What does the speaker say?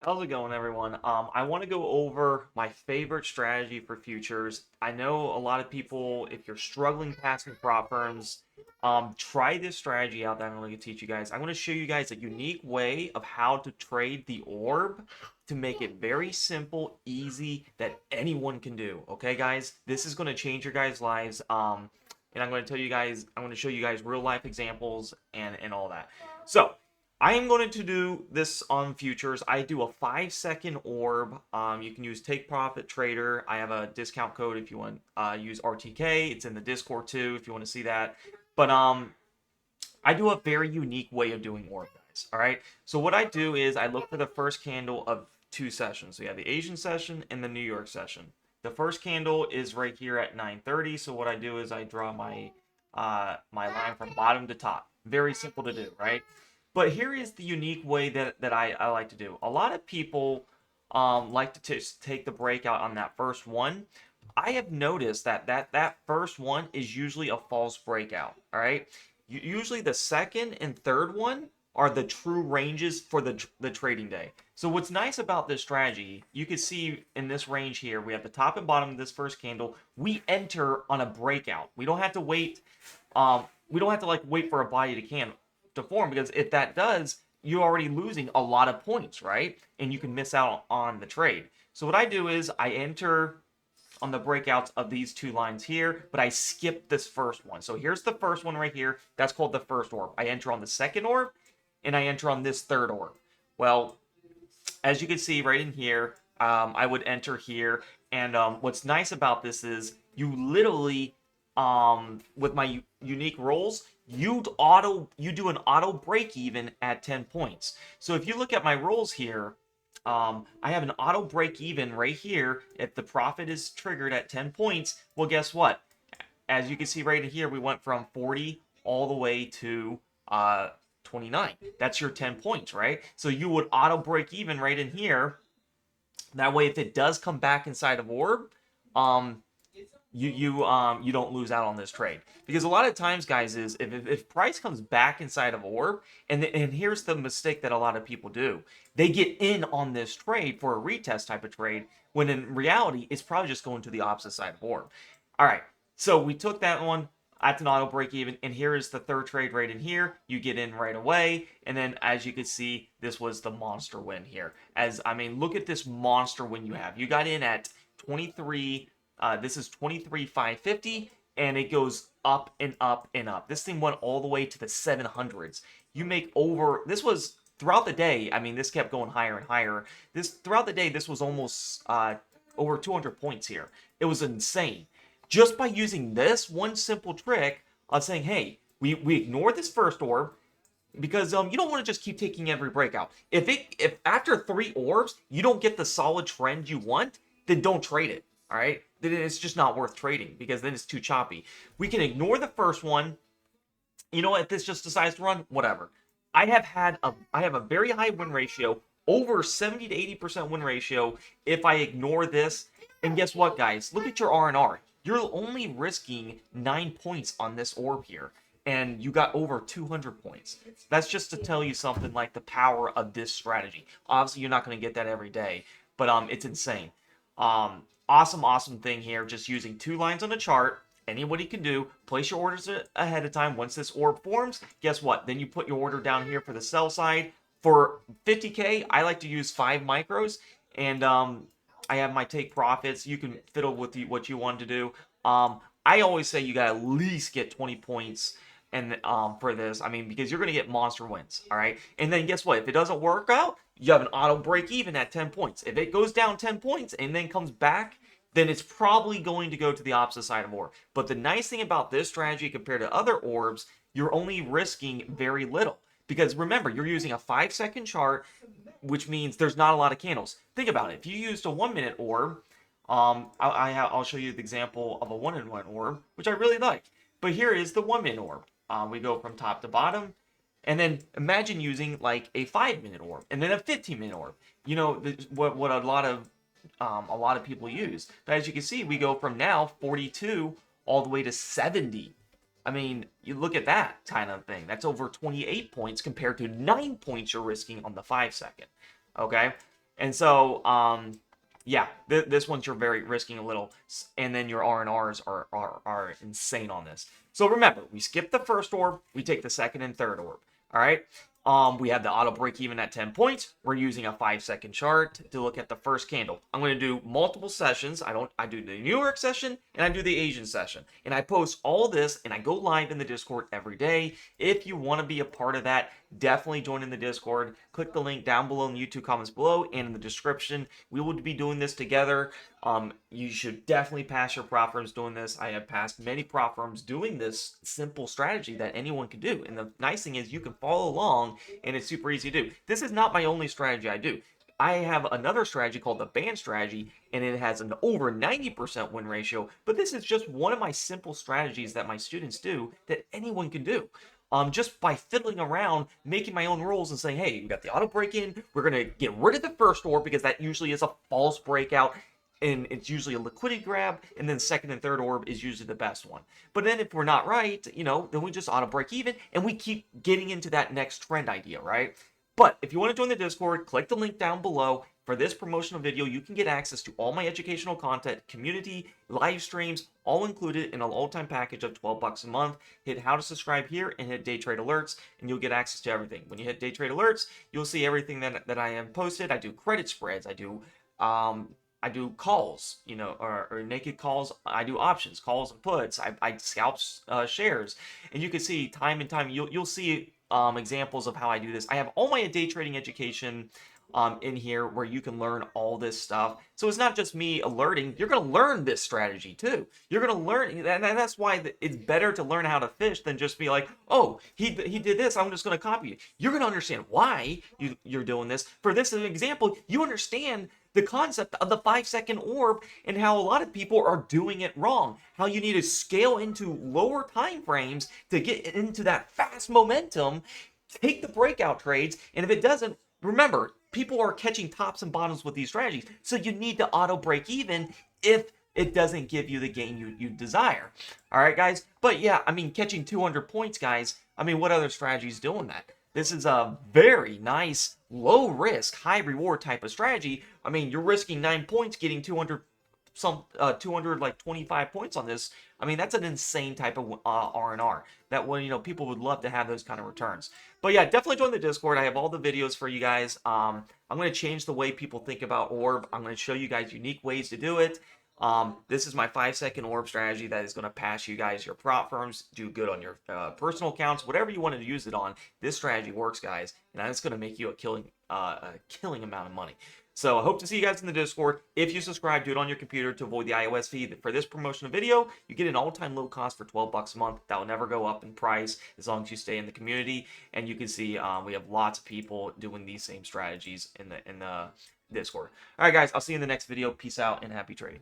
How's it going, everyone? I want to go over my favorite strategy for futures. I know a lot of people, if you're struggling passing prop firms, try this strategy out that I'm going to teach you guys. I'm going to show you guys a unique way of how to trade the orb to make it very simple, easy, that anyone can do. Okay, guys? This is going to change your guys' lives. And I'm going to tell you guys, I'm going to show you guys real life examples and all that. So, I am going to do this on futures. I do a 5-second orb. You can use Take Profit Trader. I have a discount code if you want to use RTK. It's in the Discord too if you want to see that. But I do a very unique way of doing orb, guys. All right. So what I do is I look for the first candle of two sessions. So you have the Asian session and the New York session. The first candle is right here at 9:30. So what I do is I draw my my line from bottom to top. Very simple to do, right? But here is the unique way that I like to do. A lot of people like to just take the breakout on that first one. I have noticed that first one is usually a false breakout. All right. Usually the second and third one are the true ranges for the trading day. So what's nice about this strategy, you can see in this range here, we have the top and bottom of this first candle. We enter on a breakout. We don't have to wait. We don't have to like wait for a body to form, because if that does, you're already losing a lot of points, right? And you can miss out on the trade. So what I do is I enter on the breakouts of these two lines here, but I skip this first one. So here's the first one right here. That's called the first orb. I enter on the second orb, and I enter on this third orb. Well, as you can see right in here, I would enter here. And what's nice about this is you literally, with my unique rolls, you do an auto break even at 10 points. So if you look at my rolls here, I have an auto break even right here. If the profit is triggered at 10 points, well, guess what? As you can see right here, we went from 40 all the way to 29. That's your 10 points, right? So you would auto break even right in here. That way, if it does come back inside of orb, um, you don't lose out on this trade, because a lot of times, guys, is if price comes back inside of orb, and here's the mistake that a lot of people do: they get in on this trade for a retest type of trade, when in reality it's probably just going to the opposite side of orb. All right, so we took that one. That's an auto break even, and here is the third trade right in here. You get in right away, and then as you can see, this was the monster win here. As I mean, look at this monster win you have. You got in at 23. This is 23,550, and it goes up and up and up. This thing went all the way to the 700s. You make over. This was throughout the day. I mean, this kept going higher and higher. This throughout the day, this was almost over 200 points here. It was insane. Just by using this one simple trick of saying, hey, we ignore this first orb, because you don't want to just keep taking every breakout. If after 3 orbs you don't get the solid trend you want, then don't trade it. All right, then it's just not worth trading, because then it's too choppy. We can ignore the first one. You know what? If this just decides to run, whatever. I have a very high win ratio, over 70 to 80% win ratio if I ignore this. And guess what, guys? Look at your R&R. You're only risking 9 points on this orb here, and you got over 200 points. That's just to tell you something like the power of this strategy. Obviously, you're not going to get that every day, but it's insane. Awesome thing here. Just using 2 lines on the chart. Anybody can do. Place your orders ahead of time. Once this orb forms, guess what? Then you put your order down here for the sell side. For 50K, I like to use 5 micros, and I have my take profits. You can fiddle with what you want to do. I always say you got to at least get 20 points and for this. I mean, because you're going to get monster wins, all right? And then guess what? If it doesn't work out, you have an auto break even at 10 points. If it goes down 10 points and then comes back, then it's probably going to go to the opposite side of orb. But the nice thing about this strategy compared to other orbs, you're only risking very little. Because remember, you're using a 5-second chart, which means there's not a lot of candles. Think about it. If you used a 1-minute orb, I'll show you the example of a 1-in-1 orb, which I really like. But here is the 1-minute orb. We go from top to bottom. And then imagine using like a 5-minute orb and then a 15-minute orb. You know, what a lot of people use. But as you can see, we go from now 42 all the way to 70. I mean, you look at that kind of thing. That's over 28 points compared to 9 points you're risking on the 5-second. Okay? And so, yeah, this one's you're very risking a little, and then your R&Rs are insane on this. So remember, we skip the first orb, we take the second and third orb. All right. We have the auto break even at 10 points. We're using a 5-second chart to look at the first candle. I'm going to do multiple sessions. I do the New York session and I do the Asian session. And I post all this and I go live in the Discord every day. If you want to be a part of that, definitely join in the Discord. Click the link down below in the YouTube comments below and in the description. We will be doing this together. You should definitely pass your prop firms doing this. I have passed many prop firms doing this simple strategy that anyone can do. And the nice thing is you can follow along and it's super easy to do. This is not my only strategy I do. I have another strategy called the band strategy, and it has an over 90% win ratio. But this is just one of my simple strategies that my students do that anyone can do. Just by fiddling around, making my own rules and saying, hey, we got the auto break in. We're going to get rid of the first orb because that usually is a false breakout. And it's usually a liquidity grab, and then second and third orb is usually the best one. But then if we're not right, then we just auto break even, and we keep getting into that next trend idea, right? But if you want to join the Discord, click the link down below. For this promotional video, you can get access to all my educational content, community, live streams, all included in an all-time package of $12 a month. Hit how to subscribe here and hit day trade alerts, and you'll get access to everything. When you hit day trade alerts, you'll see everything that I have posted. I do credit spreads. I do calls, or naked calls. I do options, calls and puts. I scalp shares, and you can see time and time. You'll see examples of how I do this. I have all my day trading education in here where you can learn all this stuff. So it's not just me alerting. You're going to learn this strategy too. You're going to learn, and that's why it's better to learn how to fish than just be like, oh, he did this. I'm just going to copy it. You're going to understand why you're doing this. For this example, you understand the concept of the 5-second orb and how a lot of people are doing it wrong. How you need to scale into lower time frames to get into that fast momentum, take the breakout trades, and if it doesn't, remember, people are catching tops and bottoms with these strategies. So you need to auto break even if it doesn't give you the gain you desire. All right, guys? But yeah, I mean, catching 200 points, guys, I mean, what other strategy is doing that? This is a very nice, low risk, high reward type of strategy. I mean, you're risking 9 points, getting 200 like 25 points on this. I mean, that's an insane type of R&R. That one, people would love to have those kind of returns. But yeah, definitely join the Discord. I have all the videos for you guys. I'm going to change the way people think about orb. I'm going to show you guys unique ways to do it. This is my 5-second orb strategy that is going to pass you guys your prop firms, do good on your personal accounts, whatever you want to use it on. This strategy works, guys, and it's going to make you a killing amount of money. So I hope to see you guys in the Discord. If you subscribe, do it on your computer to avoid the iOS feed. For this promotional video, you get an all-time low cost for $12 a month. That will never go up in price as long as you stay in the community. And you can see we have lots of people doing these same strategies in the Discord. All right, guys, I'll see you in the next video. Peace out and happy trading.